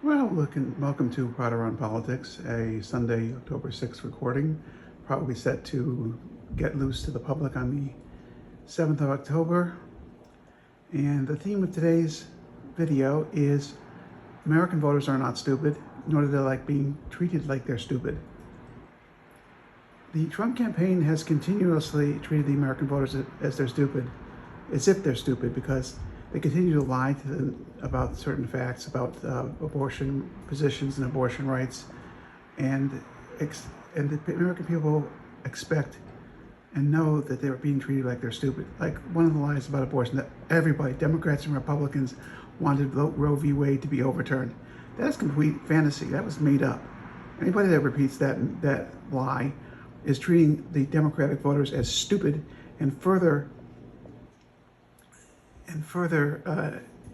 Well, welcome to Potter on Politics, a Sunday, October 6th recording, probably set to get loose to the public on the 7th of October. And the theme of today's video is American voters are not stupid, nor do they like being treated like they're stupid. The Trump campaign has continuously treated the American voters as they're stupid, as if they're stupid, because they continue to lie to them about certain facts, about abortion positions and abortion rights, and the American people expect and know that they're being treated like they're stupid. Like one of the lies about abortion, that everybody, Democrats and Republicans, wanted Roe v. Wade to be overturned. That's complete fantasy. That was made up. Anybody that repeats that lie is treating the Democratic voters as stupid and further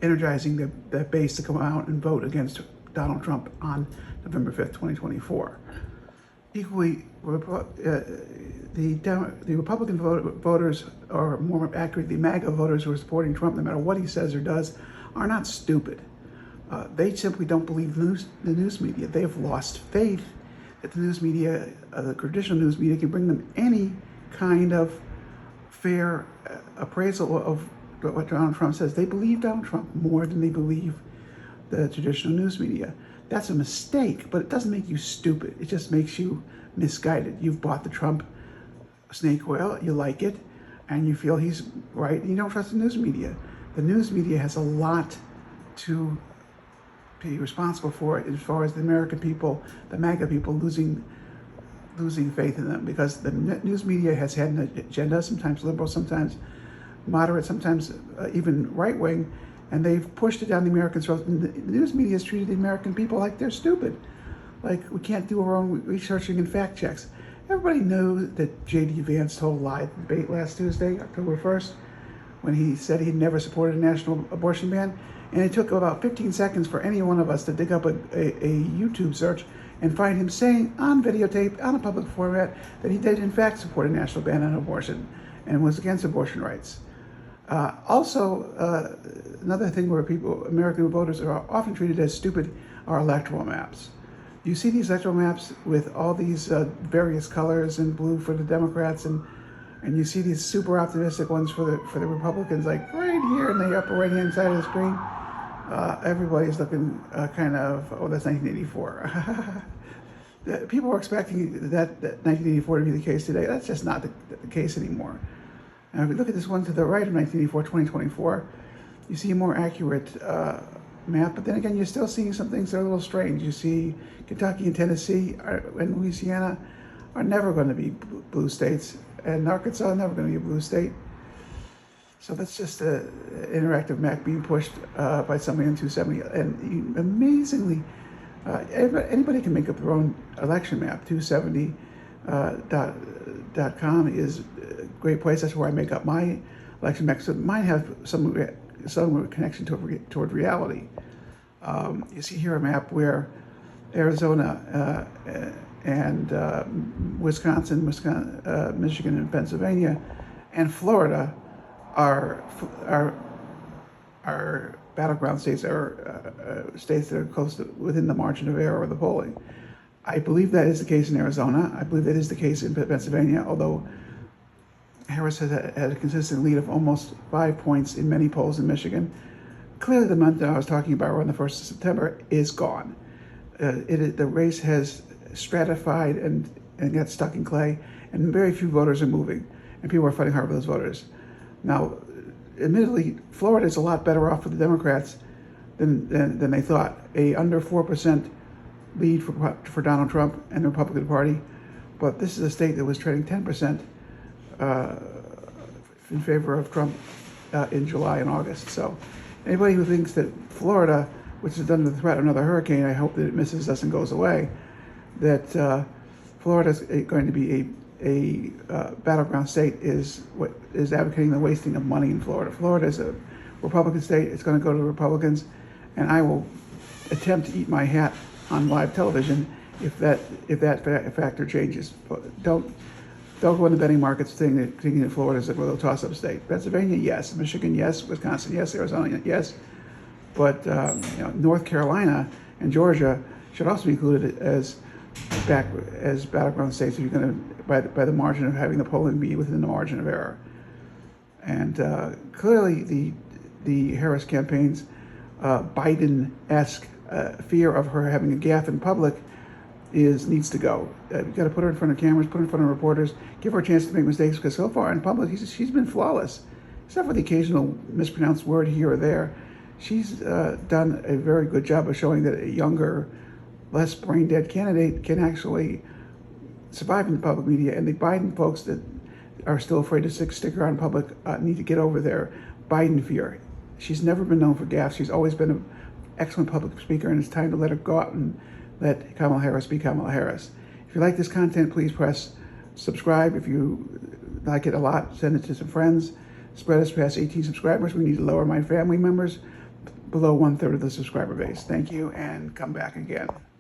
energizing the base to come out and vote against Donald Trump on November 5th, 2024. Equally, the Republican voters, or more accurately, the MAGA voters who are supporting Trump, no matter what he says or does, are not stupid. They simply don't believe the news media. They have lost faith that the news media, the traditional news media, can bring them any kind of fair appraisal of what Donald Trump says. They believe Donald Trump more than they believe the traditional news media. That's a mistake, but it doesn't make you stupid. It just makes you misguided. You've bought the Trump snake oil, you like it, and you feel he's right, and you don't trust the news media. The news media has a lot to be responsible for as far as the American people, the MAGA people, losing faith in them, because the news media has had an agenda, sometimes liberal, sometimes moderate, sometimes even right-wing, and they've pushed it down the American throat. And the news media has treated the American people like they're stupid, like we can't do our own researching and fact checks. Everybody knows that J.D. Vance told a lie at the debate last Tuesday, October 1st, when he said he'd never supported a national abortion ban. And it took about 15 seconds for any one of us to dig up a YouTube search and find him saying on videotape, on a public format, that he did in fact support a national ban on abortion and was against abortion rights. Another thing where American voters are often treated as stupid are electoral maps. You see these electoral maps with all these various colors, and blue for the Democrats, and you see these super optimistic ones for the Republicans, like right here in the upper right-hand side of the screen. Everybody's looking kind of, oh, that's 1984. People were expecting that 1984 to be the case today. That's just not the case anymore. Now, if we look at this one to the right of 1984, 2024, you see a more accurate map, but then again, you're still seeing some things that are a little strange. You see Kentucky and Tennessee and Louisiana are never going to be blue states, and Arkansas is never going to be a blue state. So that's just an interactive map being pushed by somebody on 270. And amazingly, anybody can make up their own election map. 270.com is a great place. That's where I make up my election map. So mine have some connection toward reality. You see here a map where Arizona and Wisconsin, Michigan, and Pennsylvania, and Florida are battleground states, are states that are close to within the margin of error of the polling. I believe that is the case in Arizona. I believe that is the case in Pennsylvania, although Harris had a consistent lead of almost 5 points in many polls in Michigan. Clearly, the month that I was talking about, around the 1st of September, is gone. The race has stratified and got stuck in clay, and very few voters are moving, and people are fighting hard for those voters. Now, admittedly, Florida is a lot better off for the Democrats than they thought. A under 4% lead for Donald Trump and the Republican Party, but this is a state that was trading 10% in favor of Trump in July and August. So anybody who thinks that Florida, which is under the threat of another hurricane, I hope that it misses us and goes away, that Florida is going to be a battleground state, is advocating the wasting of money in Florida. Florida is a Republican state. It's going to go to the Republicans, and I will attempt to eat my hat on live television if that factor changes. But don't go in the betting markets thinking that Florida is a real toss-up state. Pennsylvania, yes. Michigan, yes. Wisconsin, yes. Arizona, yes. But North Carolina and Georgia should also be included as battleground states if you're going to, by the margin of having the polling be within the margin of error. And clearly, the Harris campaign's Biden-esque fear of her having a gaffe in public needs to go. You've got to put her in front of cameras, put her in front of reporters, give her a chance to make mistakes, because so far in public, she's been flawless. Except for the occasional mispronounced word here or there, she's done a very good job of showing that a younger, less brain-dead candidate can actually survive in the public media. And the Biden folks that are still afraid to stick around in public need to get over their Biden fear. She's never been known for gaffes. She's always been an excellent public speaker, and it's time to let her go out and let Kamala Harris be Kamala Harris. If you like this content, please press subscribe. If you like it a lot, send it to some friends. Spread us past 18 subscribers. We need to lower my family members below 1/3 of the subscriber base. Thank you, and come back again.